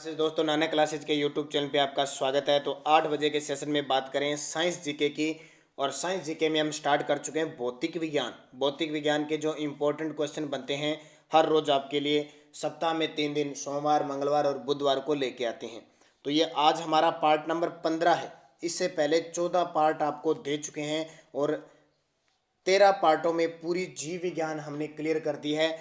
दोस्तों, नाना क्लासेज के YouTube channel पे आपका स्वागत है। तो 8 बजे के सेशन में बात करें साइंस जीके की। और साइंस जीके में हम स्टार्ट कर चुके हैं भौतिक विज्ञान। भौतिक विज्ञान के जो इम्पोर्टेंट क्वेश्चन बनते हैं हर रोज आपके लिए, सप्ताह में 3 दिन सोमवार, मंगलवार और बुधवार को लेके आते हैं। तो ये आज हमारा पार्ट नंबर 15 है। इससे पहले 14 पार्ट आपको दे चुके हैं और 13 पार्टों में पूरी जीव विज्ञान हमने क्लियर कर दी है।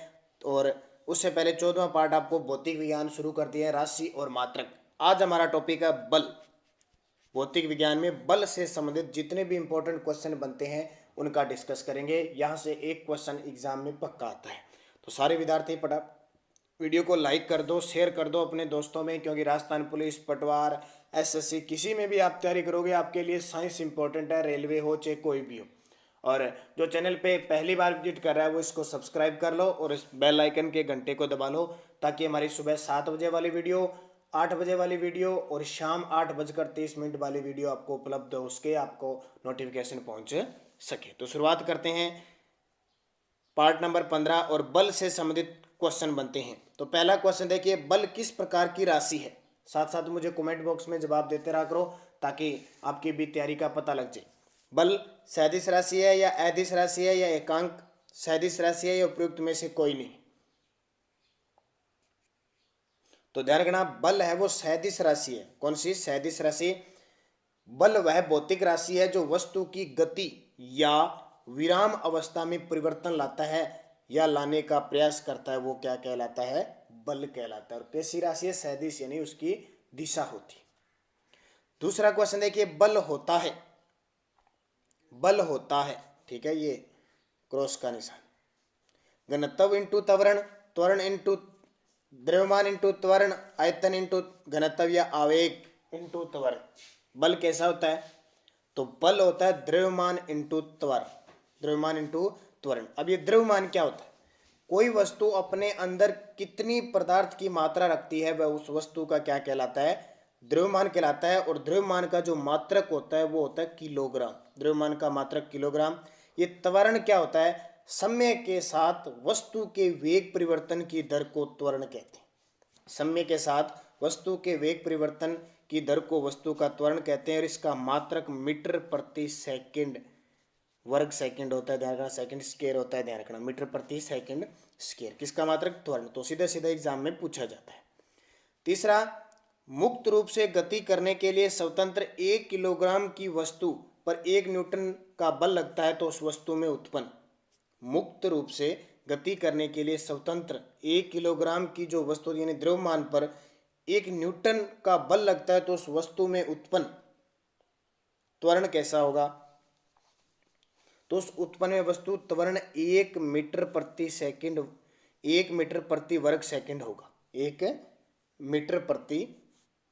और उससे पहले 14वां पार्ट आपको भौतिक विज्ञान शुरू कर दिया है, राशि और मात्रक। आज हमारा टॉपिक है बल। भौतिक विज्ञान में बल से संबंधित जितने भी इंपॉर्टेंट क्वेश्चन बनते हैं उनका डिस्कस करेंगे। यहाँ से एक क्वेश्चन एग्जाम में पक्का आता है। तो सारे विद्यार्थी पटा वीडियो को लाइक कर दो, शेयर कर दो अपने दोस्तों में, क्योंकि राजस्थान पुलिस, पटवार, एसएससी किसी में भी आप तैयारी करोगे आपके लिए साइंस इंपॉर्टेंट है, रेलवे हो चाहे कोई भी हो। और जो चैनल पे पहली बार विजिट कर रहा है वो इसको सब्सक्राइब कर लो और इस बेल आइकन के घंटे को दबा लो, ताकि हमारी सुबह 7 बजे वाली वीडियो, 8 बजे वाली वीडियो और शाम 8:30 वाली वीडियो आपको उपलब्ध हो, उसके आपको नोटिफिकेशन पहुंच सके। तो शुरुआत करते हैं पार्ट नंबर 15 और बल से संबंधित क्वेश्चन बनते हैं। तो पहला क्वेश्चन देखिए, बल किस प्रकार की राशि है। साथ साथ मुझे कमेंट बॉक्स में जवाब देते रहा करो ताकि आपकी भी तैयारी का पता लग जाए। बल सदिश राशि है या अदिश राशि है या एकांक सदिश राशि है या उपयुक्त में से कोई नहीं। तो ध्यान रखना, बल है वो सदिश राशि है। कौन सी सदिश राशि? बल वह भौतिक राशि है जो वस्तु की गति या विराम अवस्था में परिवर्तन लाता है या लाने का प्रयास करता है, वो क्या कहलाता है? बल कहलाता है। और कैसी राशि है? सदिश, यानी उसकी दिशा होती। दूसरा क्वेश्चन देखिए, बल होता है, बल होता है, ठीक है, ये क्रॉस का निशान। घनत्व इंटू त्वरण, त्वरण इंटू द्रव्यमान इंटू त्वरण, आयतन इंटू घनत्व या आवेग इंटू त्वरण। बल कैसा होता है? तो बल होता है द्रव्यमान इंटू त्वरण, द्रव्यमान इंटू त्वरण। अब ये द्रव्यमान क्या होता है? कोई वस्तु अपने अंदर कितनी पदार्थ की मात्रा रखती है वह उस वस्तु का क्या कहलाता है? द्रव्यमान कहलाता है। और द्रव्यमान का जो मात्रक होता है वो होता है किलोग्राम। द्रव्यमान का मात्रक किलोग्राम। ये त्वरण क्या होता है? समय के साथ वस्तु के वेग परिवर्तन की दर को त्वरण कहते हैं। समय के साथ वस्तु के वेग परिवर्तन की दर को वस्तु का त्वरण कहते हैं। और इसका मात्रक मीटर प्रति सेकंड वर्ग सेकंड होता है, ध्यान रखना। सेकंड स्क्वायर होता है, ध्यान रखना। मीटर प्रति सेकंड स्क्वायर। किसका मात्रक? त्वरण। तो सीधे सीधे एग्जाम में पूछा जाता है। तीसरा, मुक्त रूप से गति करने के लिए स्वतंत्र 1 किलोग्राम की वस्तु पर 1 न्यूटन का बल लगता है तो उस वस्तु में उत्पन्न, मुक्त रूप से गति करने के लिए स्वतंत्र 1 किलोग्राम की जो वस्तु यानी द्रव्यमान पर 1 न्यूटन का बल लगता है तो उस वस्तु में उत्पन्न त्वरण कैसा होगा? तो उस उत्पन्न वस्तु त्वरण 1 मीटर प्रति सेकंड, 1 मीटर प्रति वर्ग सेकंड होगा। 1 मीटर प्रति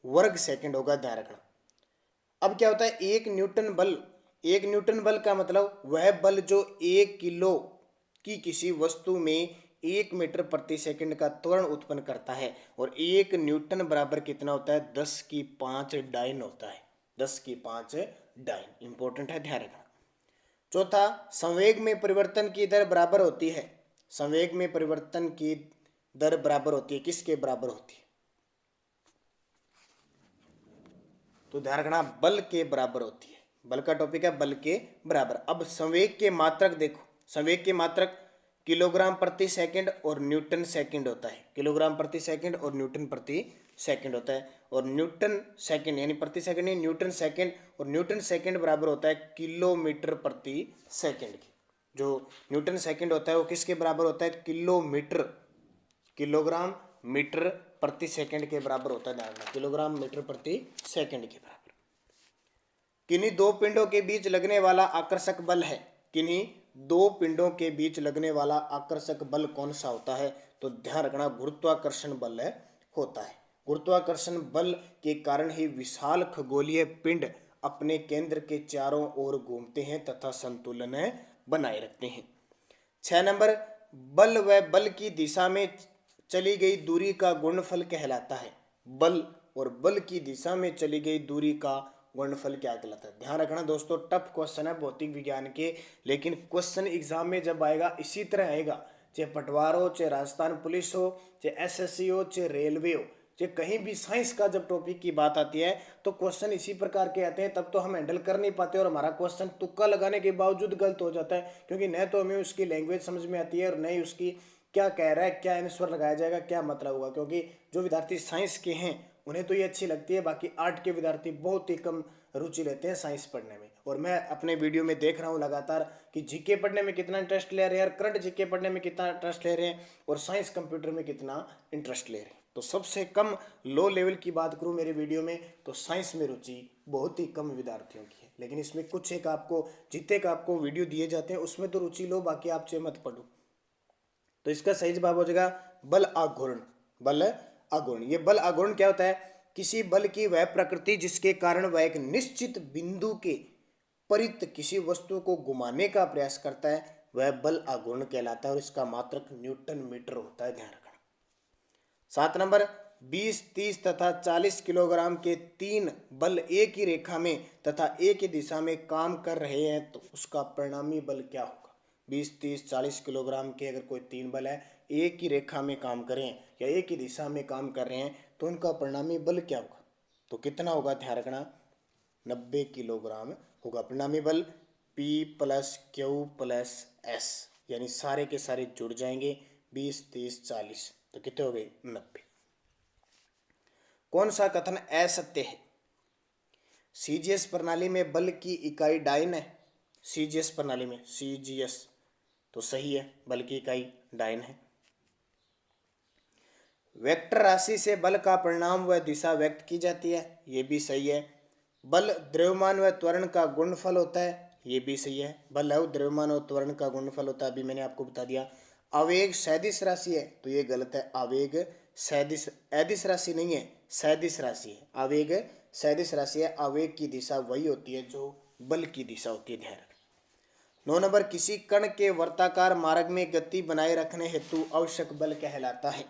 वर्ग सेकंड होगा, ध्यान रखना। अब क्या होता है? 1 न्यूटन बल, 1 न्यूटन बल का मतलब वह बल जो 1 किलो की किसी वस्तु में 1 मीटर प्रति सेकंड का त्वरण उत्पन्न करता है। और 1 न्यूटन बराबर कितना होता है? 10⁵ डाइन होता है। 10⁵ डाइन। इंपॉर्टेंट है, ध्यान रखना। चौथा, संवेग में परिवर्तन की दर बराबर होती है। संवेग में परिवर्तन की दर बराबर होती है, किसके बराबर होती है? तो ध्यान रखना, बल के बराबर होती है। बल का टॉपिक है बल के बराबर। अब संवेग के मात्रक देखो, संवेग के मात्रक किलोग्राम प्रति सेकंड और न्यूटन सेकंड होता है। किलोग्राम प्रति सेकंड और न्यूटन प्रति सेकंड होता है। और न्यूटन सेकंड यानी प्रति सेकंड नहीं, न्यूटन सेकंड। और न्यूटन सेकंड बराबर होता है किलोमीटर प्रति सेकंड की। जो न्यूटन सेकंड होता है वो किसके बराबर होता है? किलोमीटर, किलोग्राम मीटर प्रति सेकंड के बराबर होता है, ध्यान रखना। किलोग्राम मीटर प्रति सेकंड के बराबर। किन्हीं दो पिंडों के बीच लगने वाला आकर्षक बल है। किन्हीं दो पिंडों के बीच लगने वाला आकर्षक बल कौन सा होता है? तो ध्यान रखना, गुरुत्वाकर्षण बल होता है। गुरुत्वाकर्षण बल के कारण ही विशाल खगोलीय पिंड अपने केंद्र के चारों ओर घूमते हैं तथा संतुलन बनाए रखते हैं। 6 नंबर, बल व बल की दिशा में चली गई दूरी का गुणनफल कहलाता है। बल और बल की दिशा में चली गई दूरी का गुणनफल क्या कहलाता है? ध्यान रखना दोस्तों, टफ क्वेश्चन है भौतिक विज्ञान के, लेकिन क्वेश्चन एग्जाम में जब आएगा इसी तरह आएगा। चाहे पटवार हो, चाहे राजस्थान पुलिस हो, चाहे एसएससी हो, चाहे रेलवे हो, ये कहीं भी साइंस का जब टॉपिक की बात आती है तो क्वेश्चन इसी प्रकार के आते हैं, तब तो हम हैंडल कर नहीं पाते और हमारा क्वेश्चन तुक्का लगाने के बावजूद गलत हो जाता है, क्योंकि न तो हमें उसकी लैंग्वेज समझ में आती है और न ही उसकी क्या कह रहा है, क्या आंसर लगाया जाएगा, क्या मतलब होगा। क्योंकि जो विद्यार्थी साइंस के हैं उन्हें तो ये अच्छी लगती है, बाकी आर्ट के विद्यार्थी बहुत ही कम रुचि लेते हैं साइंस पढ़ने में। और मैं अपने वीडियो में देख रहा हूँ लगातार कि जीके पढ़ने में कितना इंटरेस्ट ले रहे हैं, करंट जीके पढ़ने में कितना इंटरेस्ट ले रहे हैं, और साइंस कंप्यूटर में कितना इंटरेस्ट ले रहे हैं। तो सबसे कम लो लेवल की बात करूँ मेरे वीडियो में तो साइंस में रुचि बहुत ही कम विद्यार्थियों की है। लेकिन इसमें कुछ एक आपको जितने का आपको वीडियो दिए जाते हैं उसमें तो रुचि लो, बाकी आप चाहे मत पढ़ो। तो इसका सही जवाब हो जाएगा बल आघूर्ण। बल आघूर्ण, ये बल आघूर्ण क्या होता है? किसी बल की वह प्रकृति जिसके कारण वह एक निश्चित बिंदु के परित किसी वस्तु को घुमाने का प्रयास करता है, वह बल आघूर्ण कहलाता है और इसका मात्रक न्यूटन मीटर होता है, ध्यान रखना। 7 नंबर, 20, 30 तथा 40 किलोग्राम के 3 बल एक ही रेखा में तथा एक ही दिशा में काम कर रहे हैं तो उसका परिणामी बल क्या होगा? 20, 30, 40 किलोग्राम के अगर कोई 3 बल है, एक ही रेखा में काम करें या एक ही दिशा में काम कर रहे हैं तो उनका परिणामी बल क्या होगा? तो कितना होगा, ध्यान रखना, 90 किलोग्राम होगा। परिणामी बल P plus Q plus S, यानी सारे के सारे जुड़ जाएंगे, 20, 30, 40, तो कितने हो गए? 90। कौन सा कथन असत्य है? सीजीएस प्रणाली में बल की इकाई डाइन है। सीजीएस प्रणाली में सीजीएस तो सही है, बल की इकाई डाइन है। वेक्टर राशि से बल का परिणाम व दिशा व्यक्त की जाती है, ये भी सही है। बल द्रव्यमान व त्वरण का गुणनफल होता है, ये भी सही है। बल है द्रव्यमान और त्वरण का गुणनफल होता है, अभी मैंने आपको बता दिया। आवेग सदिश राशि है, तो ये गलत है। आवेग सदिश अदिश राशि नहीं है, सदिश राशि है। आवेग सदिश राशि है, आवेग की दिशा वही होती है जो बल की दिशा होती है, ध्यान रखना। 9 नंबर, किसी कण के वर्ताकार मार्ग में गति बनाए रखने हेतु आवश्यक बल कहलाता है।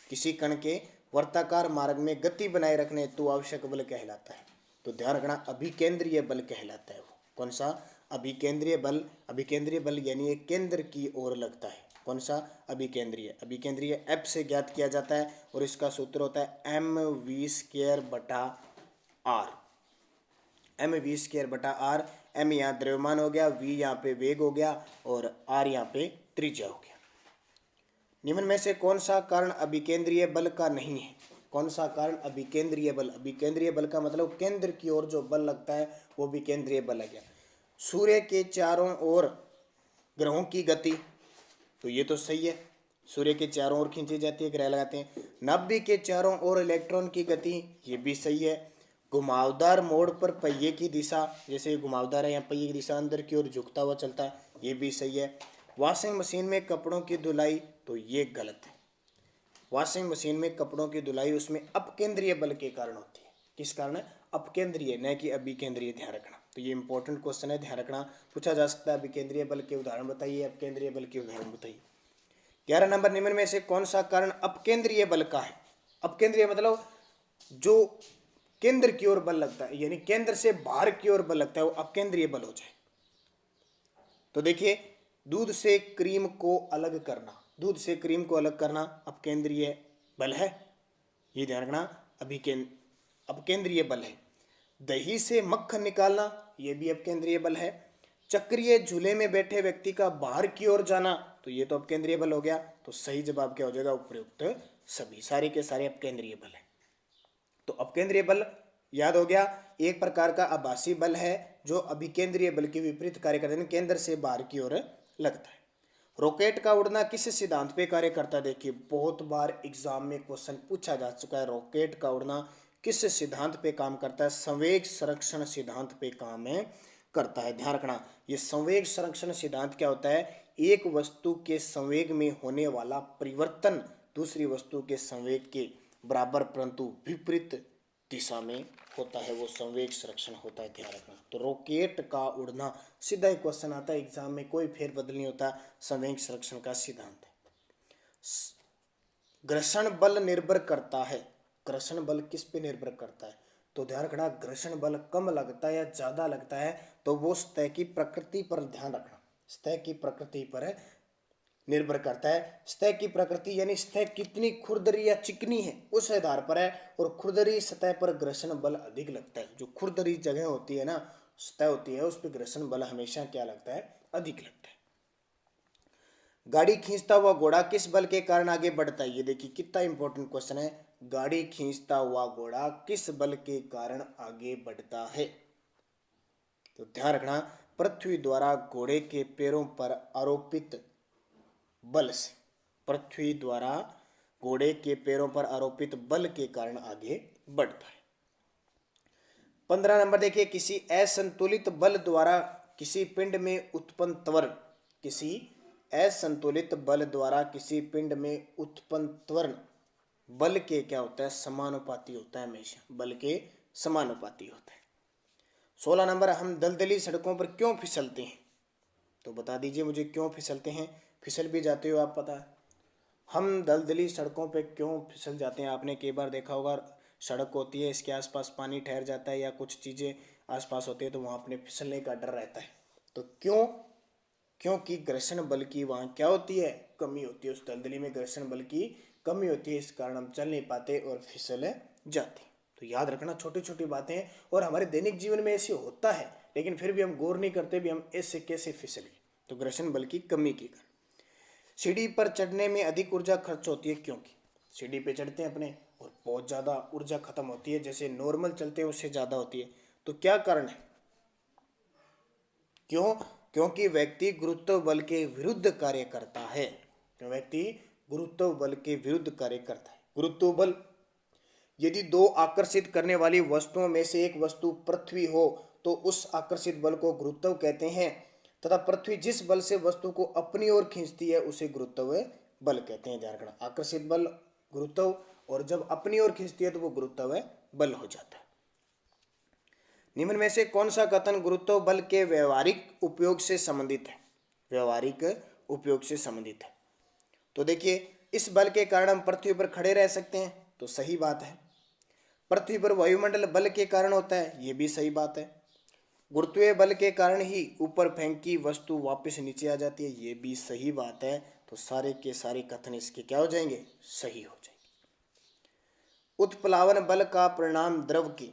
किसी कण के वर्ताकार मार्ग में गति बनाए रखने हेतु आवश्यक बल कहलाता है, तो ध्यान रखना अभिकेंद्रीय बल कहलाता है वो। कौन सा? अभिकेंद्रीय बल। अभिकेंद्रीय बल यानी एक केंद्र की ओर लगता है। कौन सा? अभिकेंद्रीय। अभिकेंद्रीय एफ से ज्ञात किया जाता है और इसका सूत्र होता है mv² r। mv²/r। m यहाँ द्रव्यमान हो गया, v यहाँ पे वेग हो गया और r यहाँ पे त्रिज्या हो गया। निम्न में से कौन सा कारण अभिकेंद्रीय बल का नहीं है? कौन सा कारण अभिकेंद्रीय बल? अभिकेंद्रीय बल का मतलब केंद्र की ओर जो बल लगता है वो अभिकेंद्रीय बल है गया। सूर्य के चारों ओर ग्रहों की गति, तो ये तो सही है, सूर्य के चारों ओर खींची जाती है, ग्रह लगाते हैं। नाभि के चारों ओर इलेक्ट्रॉन की गति, ये भी सही है। घुमावदार मोड़ पर पहिए की दिशा, जैसे घुमावदार है यहाँ पहिए की दिशा अंदर की ओर झुकता हुआ चलता है, ये भी सही है। वॉशिंग मशीन में कपड़ों की धुलाई, तो ये गलत है। वॉशिंग मशीन में कपड़ों की धुलाई उसमें अपकेंद्रीय बल के कारण होती है। किस कारण? अपकेंद्रीय, न कि अभिकेंद्रीय, ध्यान रखना। तो ये इंपॉर्टेंट क्वेश्चन है, ध्यान रखना, पूछा जा सकता है। अभिकेंद्रीय बल के उदाहरण बताइए, अपकेंद्रीय बल के उदाहरण बताइए। 11 नंबर, निम्न में से कौन सा कारण अपकेंद्रीय बल का है? अपकेंद्रीय मतलब जो केंद्र की ओर बल लगता है, यानी केंद्र से बाहर की ओर बल लगता है, वो अपकेंद्रीय बल हो जाए। तो देखिए, दूध से क्रीम को अलग करना, दूध से क्रीम को अलग करना अपकेंद्रीय बल है, ये ध्यान रखना, अपकेंद्रीय बल है। दही से मक्खन निकालना, ये भी अपकेंद्रीय बल है। चक्रीय झूले में बैठे व्यक्ति का बाहर की ओर जाना, तो ये तो अपकेंद्रीय बल हो गया। तो सही जवाब क्या हो जाएगा? उपयुक्त सभी, सारे के सारे अपकेंद्रीय बल है। तो अपकेंद्रीय बल याद हो गया, एक प्रकार का आभासी बल है जो अभिकेंद्रीय बल के विपरीत कार्य करते हैं, केंद्र से बाहर की ओर लगता है। रॉकेट का उड़ना किस सिद्धांत पे कार्य करता है? देखिए, बहुत बार एग्जाम में क्वेश्चन पूछा जा चुका है, रॉकेट का उड़ना किस सिद्धांत पे काम करता है? संवेग संरक्षण सिद्धांत पे काम करता है, ध्यान रखना। ये संवेग संरक्षण सिद्धांत क्या होता है? एक वस्तु के संवेग में होने वाला परिवर्तन दूसरी वस्तु के संवेग के बराबर परंतु विपरीत दिशा में होता है, वो संवेग संरक्षण होता है, ध्यान रखना। तो रॉकेट का उड़ना सीधा ही क्वेश्चन आता है एग्जाम में, कोई फेरबदल नहीं होता, संवेग संरक्षण का सिद्धांत है। घर्षण बल निर्भर करता है, घर्षण बल किस पे निर्भर करता है? तो ध्यान रखना, घर्षण बल कम लगता है या ज्यादा लगता है तो वो सतह की प्रकृति पर ध्यान रखना, सतह की प्रकृति पर निर्भर करता है। सतह की प्रकृति यानी सतह कितनी खुरदरी या चिकनी है उस आधार पर है, और खुरदरी सतह पर घर्षण बल अधिक लगता है। जो खुरदरी जगह होती है ना, सतह होती है, उस पर घर्षण बल हमेशा क्या लगता है, अधिक लगता है। गाड़ी खींचता हुआ घोड़ा किस बल के कारण आगे बढ़ता है, ये देखिए कितना इंपॉर्टेंट क्वेश्चन है। गाड़ी खींचता हुआ घोड़ा किस बल के कारण आगे बढ़ता है, तो ध्यान रखना, पृथ्वी द्वारा घोड़े के पैरों पर आरोपित बल से, पृथ्वी द्वारा घोड़े के पैरों पर आरोपित बल के कारण आगे बढ़ता है। 15 नंबर देखिए, किसी असंतुलित बल द्वारा किसी पिंड में उत्पन्न त्वरण, किसी असंतुलित बल द्वारा किसी पिंड में उत्पन्न त्वरण बल के क्या होता है, समानुपाती होता है, हमेशा बल के समानुपाती होता है। 16 नंबर, हम दलदली सड़कों पर क्यों फिसलते हैं, तो बता दीजिए मुझे, क्यों फिसलते हैं, फिसल भी जाते हो आप, पता है। हम दलदली सड़कों पे क्यों फिसल जाते हैं, आपने कई बार देखा होगा, सड़क होती है, इसके आसपास पानी ठहर जाता है या कुछ चीज़ें आसपास होती है, तो वहाँ अपने फिसलने का डर रहता है। तो क्यों, क्योंकि घर्षण बल की वहाँ क्या होती है, कमी होती है, उस दलदली में घर्षण बल की कमी होती है, इस कारण हम चल नहीं पाते और फिसल जाते। तो याद रखना, छोटी छोटी बातें, और हमारे दैनिक जीवन में ऐसे होता है, लेकिन फिर भी हम गौर नहीं करते भी हम ऐसे कैसे फिसले, तो घर्षण बल की कमी के कारण। सीढ़ी पर चढ़ने में अधिक ऊर्जा खर्च होती है, क्योंकि सीढ़ी पे चढ़ते हैं अपने और बहुत ज़्यादा ऊर्जा खत्म होती है, जैसे नॉर्मल चलते हैं उससे ज़्यादा होती है। तो क्या कारण है, क्यों, क्योंकि व्यक्ति गुरुत्व बल के विरुद्ध कार्य करता है, क्यों व्यक्ति गुरुत्व बल के विरुद्ध कार्य करता है। गुरुत्व बल, यदि दो आकर्षित करने वाली वस्तुओं में से एक वस्तु पृथ्वी हो तो उस आकर्षित बल को गुरुत्व कहते हैं, तथा पृथ्वी जिस बल से वस्तु को अपनी ओर खींचती है उसे गुरुत्व बल कहते हैं। ध्यान रखना, आकर्षित बल गुरुत्व, और जब अपनी ओर खींचती है तो वो गुरुत्व बल हो जाता है। निम्न में से कौन सा कथन गुरुत्व बल के व्यवहारिक उपयोग से संबंधित है, व्यवहारिक उपयोग से संबंधित है, तो देखिए, इस बल के कारण हम पृथ्वी पर खड़े रह सकते हैं, तो सही बात है। पृथ्वी पर वायुमंडल बल के कारण होता है, ये भी सही बात है। गुरुत्वीय बल के कारण ही ऊपर फेंकी वस्तु वापस नीचे आ जाती है, ये भी सही बात है। तो सारे के सारे कथन इसके क्या हो जाएंगे, सही हो जाएंगे। उत्प्लावन बल का परिणाम द्रव के,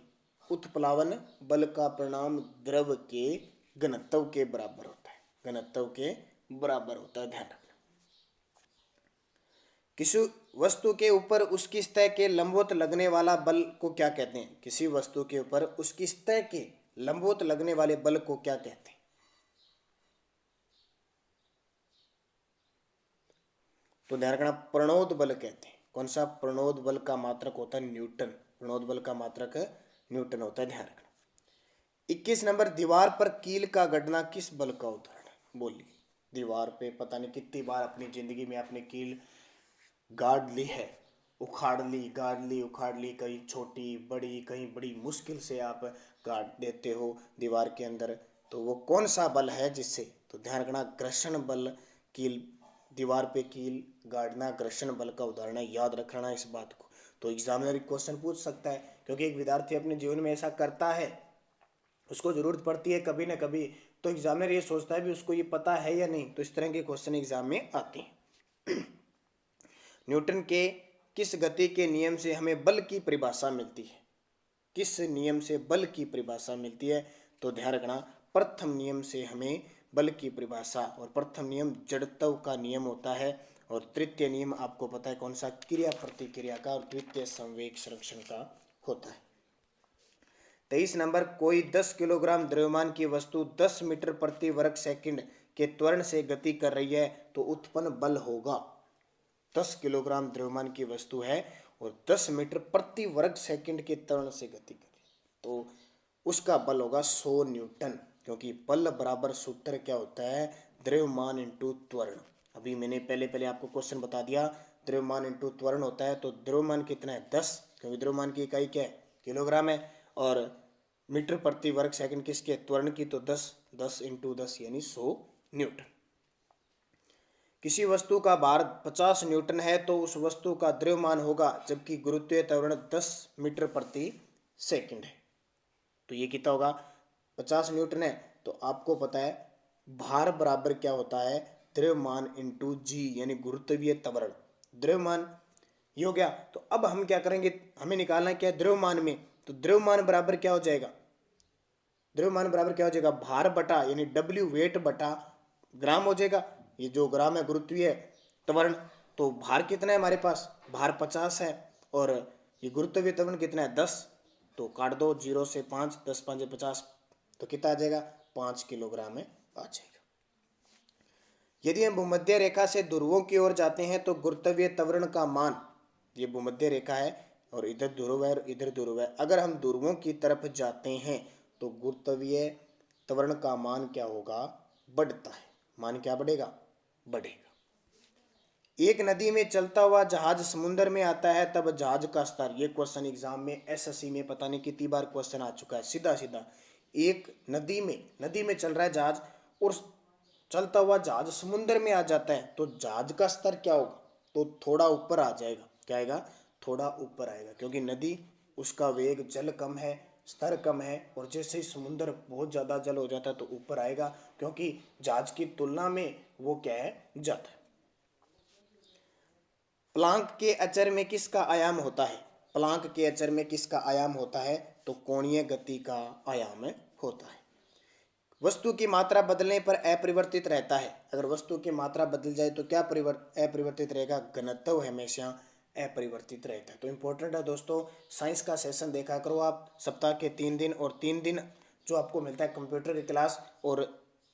उत्प्लावन बल का परिणाम द्रव के घनत्व के बराबर होता है, घनत्व के बराबर होता है, ध्यान रखना। किसी वस्तु के ऊपर उसकी सतह के लंबवत लगने वाला बल को क्या कहते हैं, किसी वस्तु के ऊपर उसकी सतह के लंबवत लगने वाले बल को क्या कहते हैं, तो ध्यान रखना, प्रणोद बल कहते हैं। कौन सा, प्रणोद बल का मात्रक होता है न्यूटन, प्रणोद बल का मात्रक न्यूटन होता है, ध्यान रखना। 21 नंबर, दीवार पर कील का गड़ना किस बल का उदाहरण है, बोलिए। दीवार पे पता नहीं कितनी बार अपनी जिंदगी में आपने कील गाड़ ली है, उखाड़ ली, गाड़ ली, उखाड़ ली, कहीं छोटी बड़ी, कहीं बड़ी मुश्किल से आप गाड़ देते हो दीवार के अंदर, तो वो कौन सा बल है जिससे, तो ध्यान रखना, घर्षण बल। कील, दीवार पे कील गाड़ना घर्षण बल का उदाहरण है, याद रखना इस बात को। तो एग्जामिनर क्वेश्चन पूछ सकता है, क्योंकि एक विद्यार्थी अपने जीवन में ऐसा करता है, उसको जरूरत पड़ती है कभी ना कभी, तो एग्जामिनर ये सोचता है भी उसको ये पता है या नहीं, तो इस तरह के क्वेश्चन एग्जाम में आते हैं। न्यूटन के किस गति के नियम से हमें बल की परिभाषा मिलती है, किस नियम से बल की परिभाषा मिलती है, तो ध्यान रखना, प्रथम नियम से हमें बल की परिभाषा, और प्रथम नियम जड़त्व का नियम होता है, और तृतीय नियम आपको पता है कौन सा, क्रिया प्रतिक्रिया का, और द्वितीय संवेग संरक्षण का होता है। 23 नंबर, कोई 10 किलोग्राम द्रव्यमान की वस्तु 10 मीटर प्रति वर्ग सेकंड के त्वरण से गति कर रही है, तो उत्पन्न बल होगा, 10 किलोग्राम द्रव्यमान की वस्तु है और 10 मीटर प्रति वर्ग सेकंड के त्वरण से गति कर रही है, तो उसका बल होगा 100 न्यूटन, क्योंकि बल बराबर सूत्र क्या होता है, द्रव्यमान इंटू त्वरण। अभी मैंने पहले आपको क्वेश्चन बता दिया, द्रव्यमान इंटू त्वरण होता है, तो द्रव्यमान कितना है 10, क्योंकि द्रव्यमान की इकाई क्या है, किलोग्राम है, और मीटर प्रति वर्ग सेकंड किसके, त्वरण की, तो 10, 10 इंटू 10 यानी 100 न्यूटन। किसी वस्तु का भार 50 न्यूटन है तो उस वस्तु का द्रव्यमान होगा, जबकि गुरुत्वीय त्वरण 10 मीटर प्रति सेकंड है, तो ये कितना होगा, 50 न्यूटन है, तो आपको पता है भार बराबर क्या होता है, द्रव्यमान इंटू जी यानी गुरुत्वीय त्वरण। द्रव्यमान ये हो गया। तो अब हम क्या करेंगे, हमें निकालना क्या है द्रव्यमान में, तो द्रव्यमान बराबर क्या हो जाएगा, द्रव्यमान बराबर क्या हो जाएगा, भार बटा यानी डब्ल्यू वेट बटा ग्राम हो जाएगा। ये जो ग्राम है गुरुत्वीय त्वरण, तो भार कितना है हमारे पास, भार 50 है और ये गुरुत्वीय त्वरण कितना है 10, तो काट दो 0 से 5, 10 5 50, तो कितना आ जाएगा 5 किलोग्राम में आ जाएगा। यदि हम भूमध्य रेखा से ध्रुवों की ओर जाते हैं तो गुरुत्वीय त्वरण का मान, ये भूमध्य रेखा है और इधर ध्रुव है और इधर ध्रुव है, अगर हम ध्रुवों की तरफ जाते हैं तो गुरुत्वीय त्वरण का मान क्या होगा, बढ़ता है। मान क्या बढ़ेगा, बढ़ेगा। एक नदी में चलता हुआ जहाज समुद्र में आता है तब जहाज का स्तर, ये क्वेश्चन एग्जाम में एसएससी में पता नहीं कितनी बार क्वेश्चन आ चुका है। सीधा सीधा एक नदी में चल रहा है जहाज और चलता हुआ जहाज समुद्र में आ जाता है तो जहाज का स्तर क्या होगा, तो थोड़ा ऊपर आ जाएगा। क्या आएगा, थोड़ा ऊपर आएगा, क्योंकि नदी उसका वेग जल कम है, स्तर कम है, और जैसे ही समुद्र बहुत ज़्यादा जल हो जाता है तो ऊपर आएगा, क्योंकि जहाज की तुलना में वो क्या है, जाता है। प्लांक के अचर में किसका आयाम होता है, प्लांक के अचर में किसका आयाम होता है, तो कोणीय गति का आयाम होता है। वस्तु की मात्रा बदलने पर अपरिवर्तित रहता है, अगर वस्तु की मात्रा बदल जाए तो क्या अपरिवर्तित रहेगा, घनत्व हमेशा अपरिवर्तित रहता है। तो इंपॉर्टेंट है दोस्तों, साइंस का सेशन देखा करो आप, सप्ताह के 3 दिन, और 3 दिन जो आपको मिलता है कंप्यूटर की क्लास, और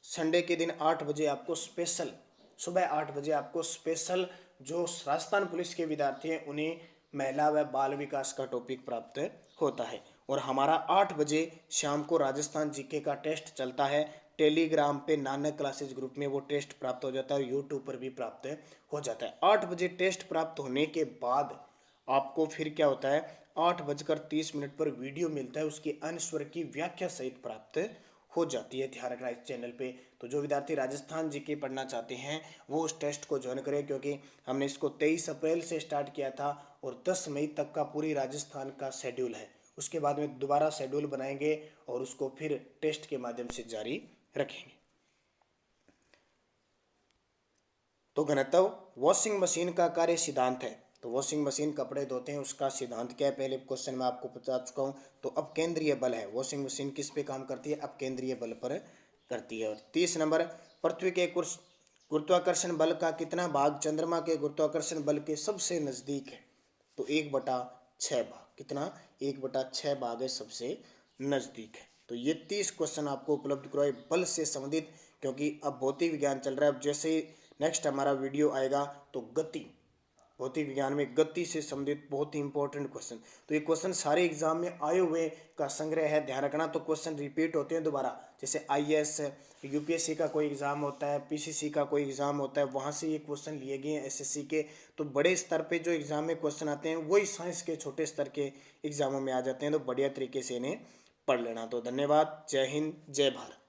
संडे के दिन 8 बजे आपको स्पेशल, सुबह 8 बजे आपको स्पेशल जो राजस्थान पुलिस के विद्यार्थी हैं उन्हें महिला व बाल विकास का टॉपिक प्राप्त होता है। और हमारा 8 बजे शाम को राजस्थान जीके का टेस्ट चलता है, टेलीग्राम पे नानक क्लासेज ग्रुप में वो टेस्ट प्राप्त हो जाता है, यूट्यूब पर भी प्राप्त हो जाता है। 8 बजे टेस्ट प्राप्त होने के बाद आपको फिर क्या होता है, 8:30 पर वीडियो मिलता है, उसकी अनुस्वर की व्याख्या सहित प्राप्त हो जाती है। ध्यान रखना इस चैनल पे। तो जो विद्यार्थी राजस्थान जीके पढ़ना चाहते हैं वो उस टेस्ट को ज्वाइन करें, क्योंकि हमने इसको 23 अप्रैल से स्टार्ट किया था और 10 मई तक का पूरी राजस्थान का शेड्यूल है। उसके बाद में दोबारा शेड्यूल बनाएंगे और उसको फिर टेस्ट के माध्यम से जारी रखेंगे। तो घनत्व वॉशिंग मशीन का कार्य सिद्धांत है, तो वॉशिंग मशीन कपड़े धोते हैं उसका सिद्धांत क्या है, पहले क्वेश्चन में आपको बता चुका हूं। तो अब केंद्रीय बल है, वॉशिंग मशीन किस पे काम करती है, अब केंद्रीय बल पर करती है। और 30 नंबर, पृथ्वी के गुरुत्वाकर्षण बल का कितना भाग चंद्रमा के गुरुत्वाकर्षण बल के सबसे नजदीक है, तो 1/6 भाग, कितना 1/6 भाग है सबसे नजदीक है। तो ये 30 क्वेश्चन आपको उपलब्ध करवाए बल से संबंधित, क्योंकि अब भौतिक विज्ञान चल रहा है। अब जैसे नेक्स्ट हमारा वीडियो आएगा तो गति, भौतिक विज्ञान में गति से संबंधित बहुत ही इंपॉर्टेंट क्वेश्चन, तो ये क्वेश्चन सारे एग्जाम में आए हुए का संग्रह है, ध्यान रखना। तो क्वेश्चन रिपीट होते हैं दोबारा, जैसे आईएएस यूपीएससी का कोई एग्जाम होता है, पीसीसी का कोई एग्जाम होता है, वहाँ से ये क्वेश्चन लिए गए हैं एसएससी के। तो बड़े स्तर पे जो एग्जाम में क्वेश्चन आते हैं वही साइंस के छोटे स्तर के एग्जामों में आ जाते हैं, तो बढ़िया तरीके से इन्हें पढ़ लेना। तो धन्यवाद, जय हिंद, जय भारत।